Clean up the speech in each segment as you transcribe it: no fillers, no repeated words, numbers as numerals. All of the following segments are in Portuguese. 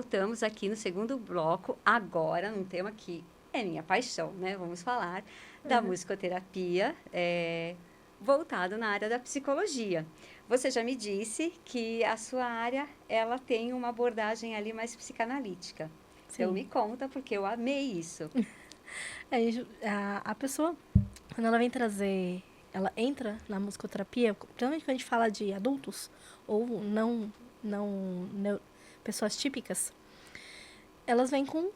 voltamos aqui no segundo bloco, agora num tema que é minha paixão, né? Vamos falar da musicoterapia, voltado na área da psicologia. Você já me disse que a sua área, ela tem uma abordagem ali mais psicanalítica. Então, Sim. me conta, porque eu amei isso. A pessoa, quando ela vem trazer, ela entra na musicoterapia, principalmente quando a gente fala de adultos ou não pessoas típicas, elas vêm com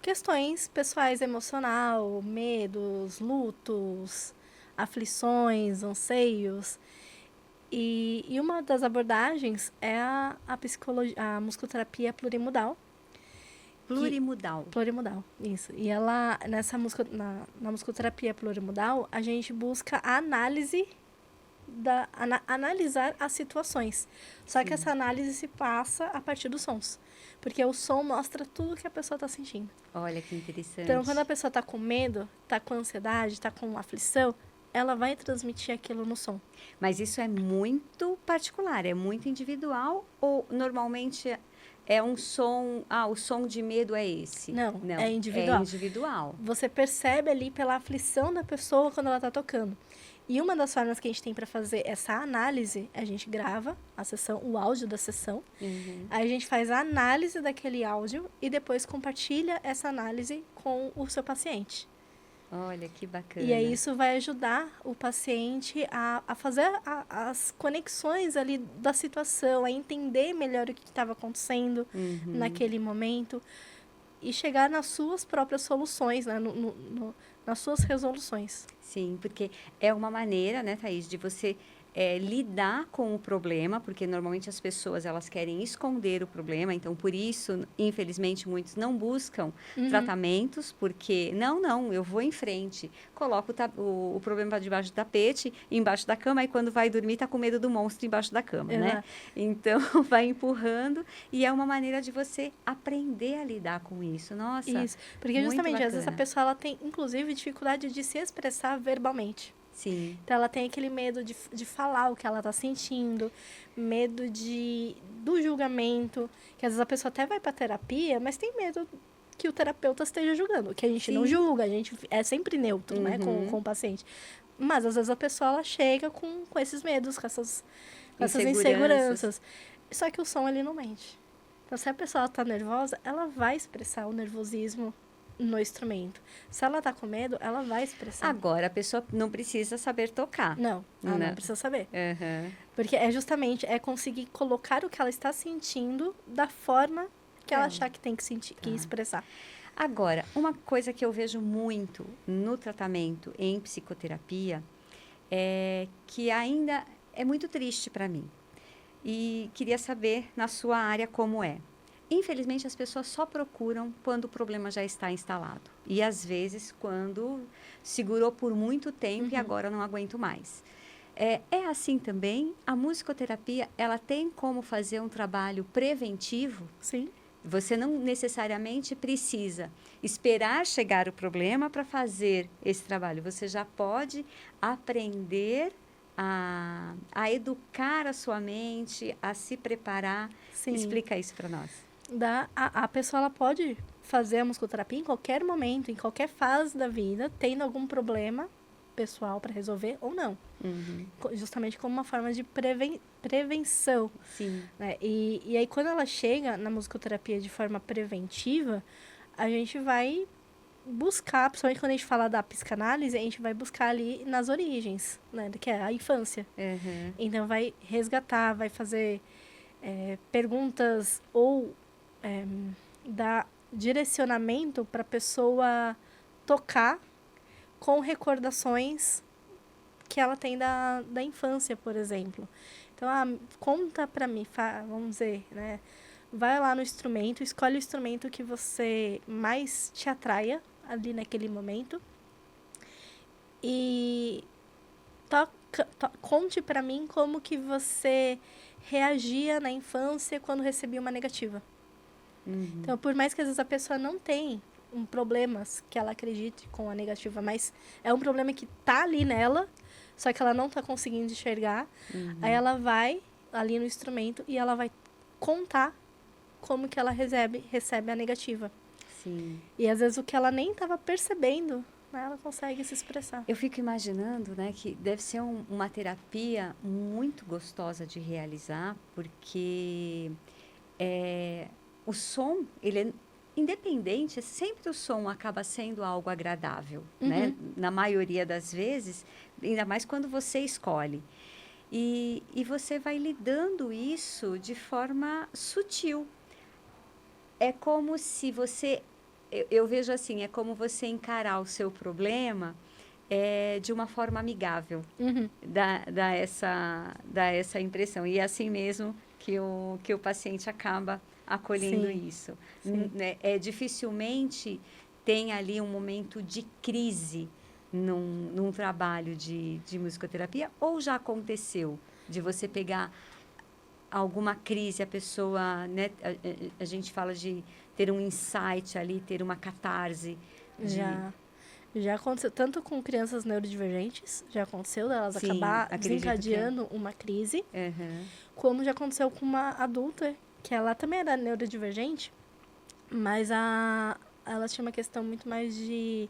questões pessoais, emocional, medos, lutos, aflições, anseios. E uma das abordagens é a musicoterapia plurimodal. Plurimodal. Plurimodal, isso. E ela, na musicoterapia plurimodal, a gente busca a análise, analisar as situações. Só que essa análise se passa a partir dos sons. Porque o som mostra tudo que a pessoa está sentindo. Olha que interessante. Então, quando a pessoa está com medo, está com ansiedade, está com aflição, ela vai transmitir aquilo no som. Mas isso é muito particular, é muito individual ou normalmente é um som, o som de medo é esse? Não, Não, é individual. é individual. Você percebe ali pela aflição da pessoa quando ela está tocando. E uma das formas que a gente tem para fazer essa análise, a gente grava a sessão, o áudio da sessão. Aí a gente faz a análise daquele áudio e depois compartilha essa análise com o seu paciente. Olha, que bacana. E aí isso vai ajudar o paciente a fazer as conexões ali da situação, a entender melhor o que estava acontecendo naquele momento e chegar nas suas próprias soluções, né? Nas suas resoluções. Sim, porque é uma maneira, né, Thaís, de você lidar com o problema, porque normalmente as pessoas elas querem esconder o problema, então por isso, infelizmente, muitos não buscam tratamentos, porque não, eu vou em frente, coloco o problema para debaixo do tapete, embaixo da cama, e quando vai dormir tá com medo do monstro embaixo da cama, né? Então vai empurrando e é uma maneira de você aprender a lidar com isso. Nossa, isso, porque justamente bacana. às vezes a pessoa ela tem inclusive dificuldade de se expressar verbalmente. Sim. Então, ela tem aquele medo de falar o que ela está sentindo, medo do julgamento, que às vezes a pessoa até vai para terapia, mas tem medo que o terapeuta esteja julgando, que a gente não julga, a gente é sempre neutro, né, com o paciente. Mas, às vezes, a pessoa ela chega com esses medos, com essas inseguranças. Só que o som, ele não mente. Então, se a pessoa está nervosa, ela vai expressar o nervosismo no instrumento. Se ela tá com medo, ela vai expressar. Agora, a pessoa não precisa saber tocar. Não, ela não precisa saber. Porque é justamente conseguir colocar o que ela está sentindo da forma que ela achar que tem que sentir, que expressar. Agora, uma coisa que eu vejo muito no tratamento em psicoterapia é que ainda é muito triste para mim. E queria saber, na sua área, como é. Infelizmente, as pessoas só procuram quando o problema já está instalado. E, às vezes, quando segurou por muito tempo e agora não aguento mais. É assim também, a musicoterapia, ela tem como fazer um trabalho preventivo? Sim. Você não necessariamente precisa esperar chegar o problema para fazer esse trabalho. Você já pode aprender a educar a sua mente, a se preparar. Sim. Explica isso para nós. A pessoa ela pode fazer a musicoterapia em qualquer momento, em qualquer fase da vida, tendo algum problema pessoal para resolver ou não. Justamente como uma forma de prevenção. Sim. Né? E aí, quando ela chega na musicoterapia de forma preventiva, a gente vai buscar, principalmente quando a gente fala da psicanálise, a gente vai buscar ali nas origens, né? Que é a infância. Então, vai resgatar, vai fazer perguntas ou dar direcionamento para a pessoa tocar com recordações que ela tem da infância, por exemplo. Então, conta para mim, vamos dizer, né? Vai lá no instrumento, escolhe o instrumento que você mais te atraia ali naquele momento e conte para mim como que você reagia na infância quando recebia uma negativa. Então, por mais que às vezes a pessoa não tem problemas que ela acredite com a negativa, mas é um problema que tá ali nela, só que ela não tá conseguindo enxergar, aí ela vai ali no instrumento e ela vai contar como que ela recebe a negativa. Sim. E às vezes o que ela nem estava percebendo, né, ela consegue se expressar. Eu fico imaginando, né, que deve ser uma terapia muito gostosa de realizar, porque o som, ele é independente, sempre o som acaba sendo algo agradável, né? Na maioria das vezes, ainda mais quando você escolhe. E você vai lidando isso de forma sutil. É como se você... Eu vejo assim, é como você encarar o seu problema de uma forma amigável. Dá essa impressão. E é assim mesmo que o paciente acaba acolhendo Sim, isso. sim. Dificilmente tem ali um momento de crise num trabalho de musicoterapia, ou já aconteceu de você pegar alguma crise, a pessoa, né, a gente fala de ter um insight ali, ter uma catarse de... Já aconteceu tanto com crianças neurodivergentes, já aconteceu delas Sim, acabar acredito que é. desencadeando uma crise, Uhum. como já aconteceu com uma adulta, que ela também era neurodivergente, mas ela tinha uma questão muito mais de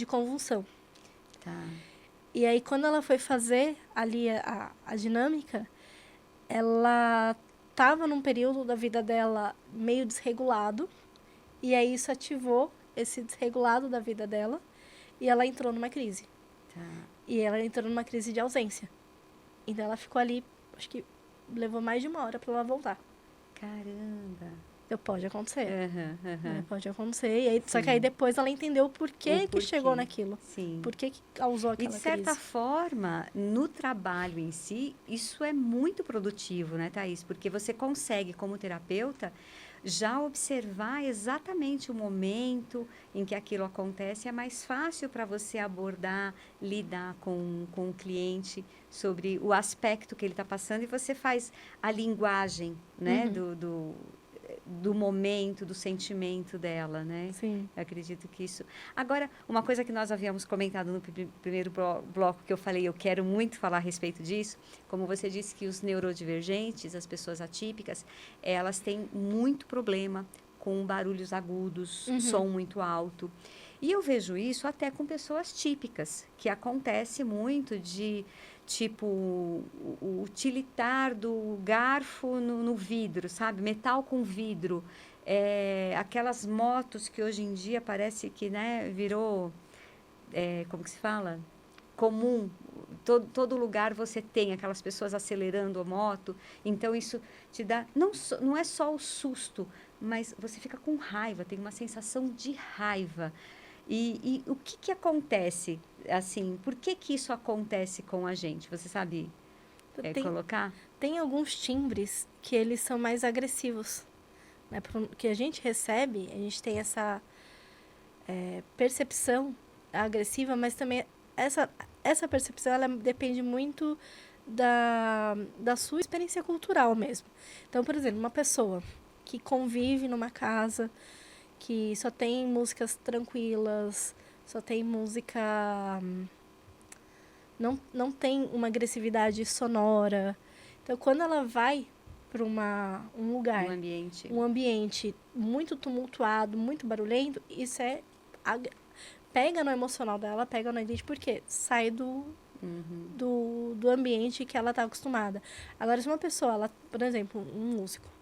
convulsão. Tá. E aí, quando ela foi fazer ali a dinâmica, ela estava num período da vida dela meio desregulado, e aí isso ativou esse desregulado da vida dela, e ela entrou numa crise. Tá. E ela entrou numa crise de ausência. Então ela ficou ali, acho que levou mais de 1 hora para ela voltar. Caramba. Então pode acontecer. Aham, Né? aham. Pode acontecer. E aí, só que aí Sim. depois ela entendeu o O porquê que chegou porquê. naquilo. Sim. Por que causou E, de aquela certa crise. forma, no trabalho em si, isso é muito produtivo, né, Thaís? Porque você consegue, como terapeuta, já observar exatamente o momento em que aquilo acontece. É mais fácil para você abordar, lidar com o cliente sobre o aspecto que ele está passando, e você faz a linguagem, né, do momento, do sentimento dela, né? Sim. Eu acredito que isso... Agora, uma coisa que nós havíamos comentado no primeiro bloco, que eu falei, eu quero muito falar a respeito disso, como você disse que os neurodivergentes, as pessoas atípicas, elas têm muito problema com barulhos agudos, som muito alto. E eu vejo isso até com pessoas típicas, que acontece muito de, tipo, o tilitar do garfo no vidro, sabe? Metal com vidro. Aquelas motos que hoje em dia parece que, né, virou, como que se fala? Comum. Todo lugar você tem aquelas pessoas acelerando a moto. Então, isso te dá... Não é só o susto, mas você fica com raiva, tem uma sensação de raiva. E o que acontece, assim, por que isso acontece com a gente? Você sabe colocar? Tem alguns timbres que eles são mais agressivos. Né? Que a gente recebe, a gente tem essa percepção agressiva, mas também essa percepção ela depende muito da sua experiência cultural mesmo. Então, por exemplo, uma pessoa que convive numa casa que só tem músicas tranquilas, só tem música... Não tem uma agressividade sonora. Então, quando ela vai para um lugar, um ambiente muito tumultuado, muito barulhento, isso pega no emocional dela, pega no ambiente, porque sai do ambiente que ela está acostumada. Agora, se uma pessoa, por exemplo, um músico,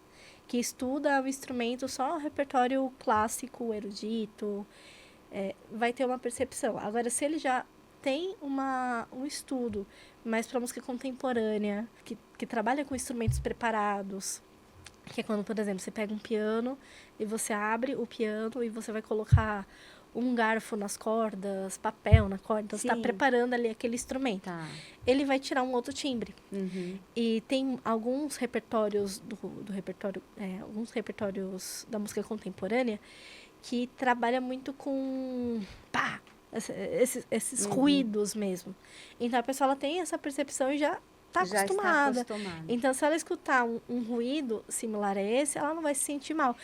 que estuda o instrumento só o repertório clássico, erudito, vai ter uma percepção. Agora, se ele já tem um estudo mais para música contemporânea, que trabalha com instrumentos preparados, que é quando, por exemplo, você pega um piano e você abre o piano e você vai colocar um garfo nas cordas, papel na corda, então você está preparando ali aquele instrumento. Tá. Ele vai tirar um outro timbre. Uhum. E tem alguns repertórios do repertório, alguns repertórios da música contemporânea que trabalha muito com pá, esses ruídos mesmo. Então a pessoa ela tem essa percepção e já está acostumada. Então, se ela escutar um ruído similar a esse, ela não vai se sentir mal.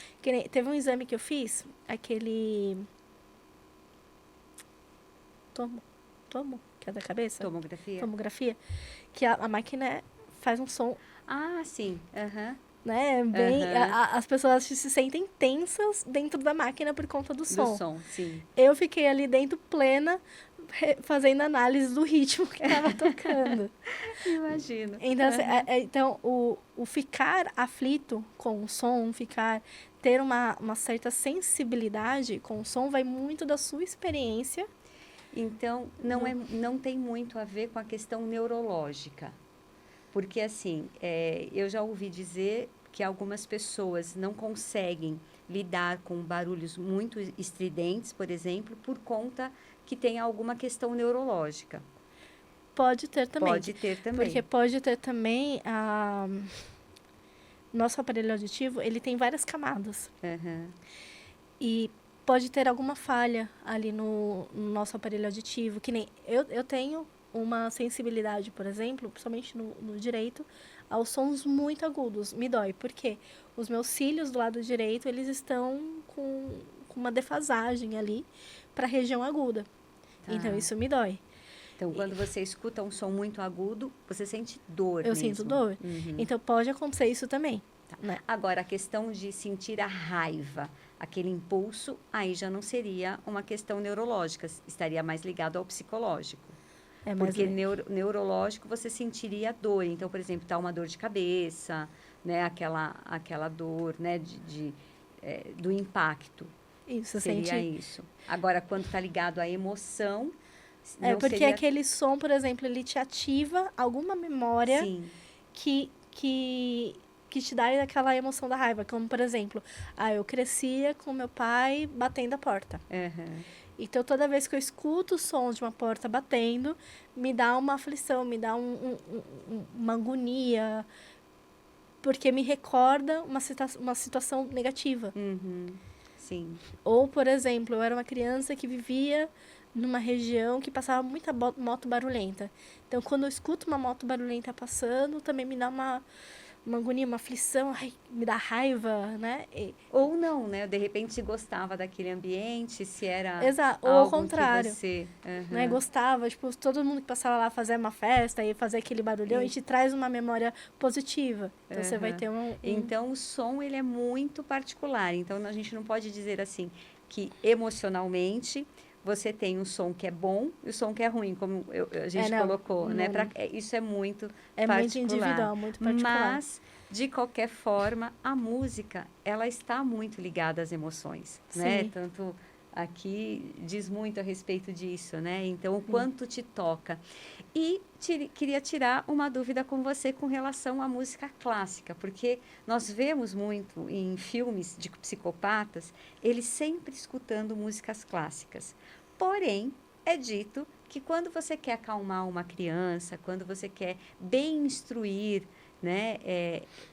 Teve um exame que eu fiz, aquele tomo, que é da cabeça? Tomografia? Tomografia. Que a máquina faz um som. Ah, sim. Uhum. né? Bem, Aham. as pessoas se sentem tensas dentro da máquina por conta do Do som. som, sim. Eu fiquei ali dentro plena, fazendo análise do ritmo que estava tocando. Imagino. Então, assim, Aham. então o ficar aflito com o som, ter uma certa sensibilidade com o som, vai muito da sua experiência. Então, não tem muito a ver com a questão neurológica. Porque, assim, eu já ouvi dizer que algumas pessoas não conseguem lidar com barulhos muito estridentes, por exemplo, por conta que tem alguma questão neurológica. Pode ter também. Pode ter Porque também. pode ter também nosso aparelho auditivo, ele tem várias camadas. Aham. E pode ter alguma falha ali no nosso aparelho auditivo, que nem eu tenho uma sensibilidade, por exemplo, principalmente no direito, aos sons muito agudos. Me dói. Por quê? Os meus cílios do lado direito, eles estão com uma defasagem ali para a região aguda. Tá. Então, isso me dói. Então, quando você escuta um som muito agudo, você sente dor Eu mesmo. sinto dor. Uhum. Então, pode acontecer isso também. Né? Agora, a questão de sentir a raiva, aquele impulso, aí já não seria uma questão neurológica, estaria mais ligado ao psicológico. É mais Porque neurológico você sentiria dor. Então, por exemplo, tá uma dor de cabeça, né? Aquela dor, né? Do impacto. isso, Seria sente. isso. Agora, quando está ligado à emoção, É não porque seria... aquele som, por exemplo, ele te ativa alguma memória Sim. que te dá aquela emoção da raiva. Como, por exemplo, eu crescia com meu pai batendo a porta. Uhum. Então, toda vez que eu escuto o som de uma porta batendo, me dá uma aflição, me dá uma agonia, porque me recorda uma situação negativa. Uhum. Sim. Ou, por exemplo, eu era uma criança que vivia numa região que passava muita moto barulhenta. Então, quando eu escuto uma moto barulhenta passando, também me dá uma agonia, uma aflição, me dá raiva, né? Ou não, né? De repente se gostava daquele ambiente, se era Exato. Ou ao algo contrário. que você... Né, gostava, tipo, todo mundo que passava lá fazer uma festa e fazer aquele barulhão, a gente traz uma memória positiva. Então, você vai ter Então, o som, ele é muito particular. Então, a gente não pode dizer assim, que emocionalmente você tem um som que é bom e o som que é ruim, como a gente colocou, né? Isso é muito particular. muito individual, muito particular. Mas, de qualquer forma, a música, ela está muito ligada às emoções, né? Sim. Tanto... Aqui diz muito a respeito disso, né? Então, o quanto te toca. E queria tirar uma dúvida com você com relação à música clássica, porque nós vemos muito em filmes de psicopatas, eles sempre escutando músicas clássicas. Porém, é dito que quando você quer acalmar uma criança, quando você quer bem instruir, né?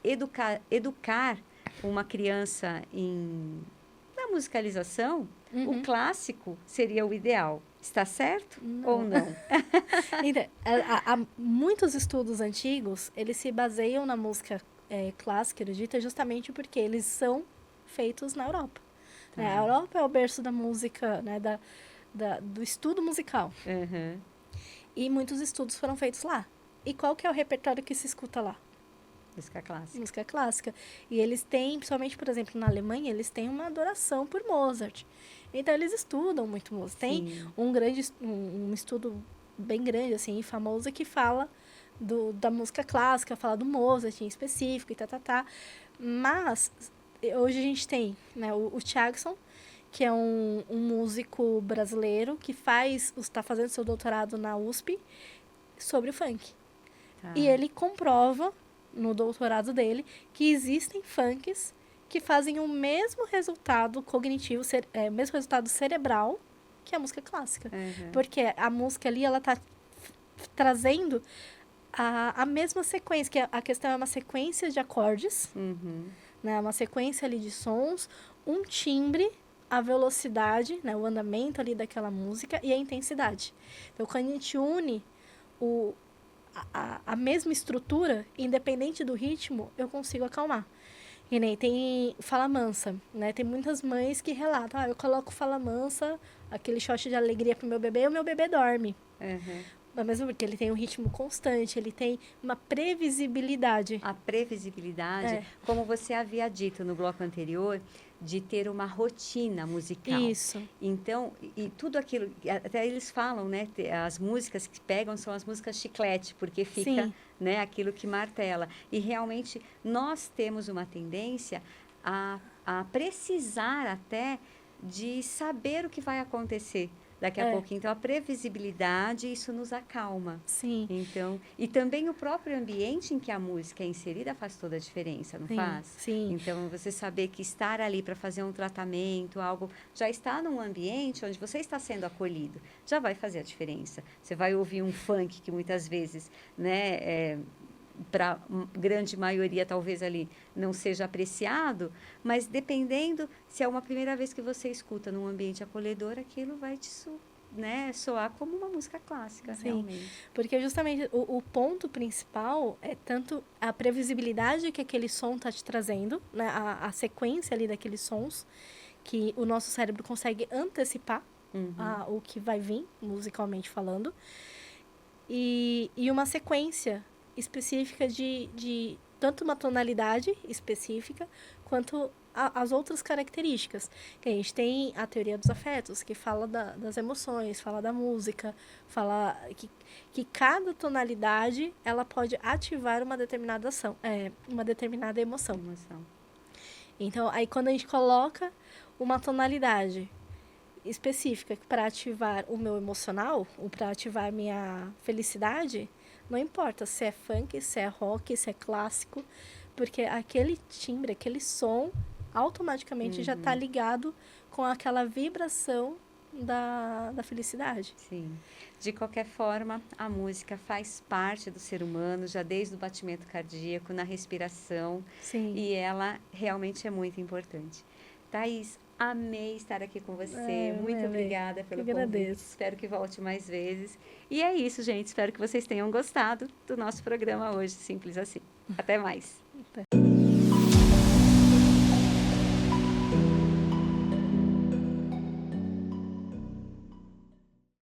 Educar uma criança na musicalização, o clássico seria o ideal. Está certo ou não? Então, há muitos estudos antigos, eles se baseiam na música clássica erudita justamente porque eles são feitos na Europa. Tá. Né? A Europa é o berço da música, né? Do estudo musical. Uhum. E muitos estudos foram feitos lá. E qual que é o repertório que se escuta lá? Música clássica. Música clássica. E eles têm, principalmente, por exemplo, na Alemanha, eles têm uma adoração por Mozart. Então, eles estudam muito Mozart. Tem um estudo bem grande, assim, famoso, que fala da música clássica, fala do Mozart em específico e tá. Mas, hoje a gente tem, né, o Thiagson, que é um músico brasileiro que está fazendo seu doutorado na USP sobre o funk. Tá. E ele comprova no doutorado dele que existem funks que fazem o mesmo resultado cognitivo, mesmo resultado cerebral que a música clássica. Uhum. Porque a música ali, ela tá trazendo a mesma sequência, que a questão é uma sequência de acordes, né, uma sequência ali de sons, um timbre, a velocidade, né, o andamento ali daquela música e a intensidade. Então, quando a gente une a mesma estrutura, independente do ritmo, eu consigo acalmar. E nem tem fala mansa, né? Tem muitas mães que relatam, eu coloco fala mansa, aquele shot de alegria pro meu bebê, e o meu bebê dorme. Uhum. Mas mesmo porque ele tem um ritmo constante, ele tem uma previsibilidade. A previsibilidade, como você havia dito no bloco anterior, de ter uma rotina musical. Isso. Então, e tudo aquilo, até eles falam, né, as músicas que pegam são as músicas chiclete, porque fica, Sim. né, aquilo que martela. E realmente nós temos uma tendência a precisar até de saber o que vai acontecer daqui a pouco. Então, a previsibilidade, isso nos acalma. Sim. Então, e também o próprio ambiente em que a música é inserida faz toda a diferença, não faz? Sim. Então, você saber que estar ali para fazer um tratamento, algo, já está num ambiente onde você está sendo acolhido, já vai fazer a diferença. Você vai ouvir um funk que muitas vezes, né, para a grande maioria talvez ali não seja apreciado, mas dependendo, se é uma primeira vez que você escuta num ambiente acolhedor, aquilo vai te né, soar como uma música clássica, Sim, realmente. porque justamente o ponto principal é tanto a previsibilidade que aquele som está te trazendo, né, a sequência ali daqueles sons, que o nosso cérebro consegue antecipar o que vai vir, musicalmente falando, e uma sequência específica de tanto uma tonalidade específica, quanto as outras características. Que a gente tem a teoria dos afetos, que fala das emoções, fala da música, fala que cada tonalidade ela pode ativar uma determinada ação, uma determinada emoção. Então, aí quando a gente coloca uma tonalidade específica para ativar o meu emocional, ou para ativar a minha felicidade, não importa se é funk, se é rock, se é clássico, porque aquele timbre, aquele som, automaticamente já está ligado com aquela vibração da felicidade. Sim. De qualquer forma, a música faz parte do ser humano, já desde o batimento cardíaco, na respiração. Sim. E ela realmente é muito importante. Thaís, amei estar aqui com você. Muito obrigada pelo convite. Espero que volte mais vezes. E é isso, gente. Espero que vocês tenham gostado do nosso programa hoje, simples assim. Até mais. Até.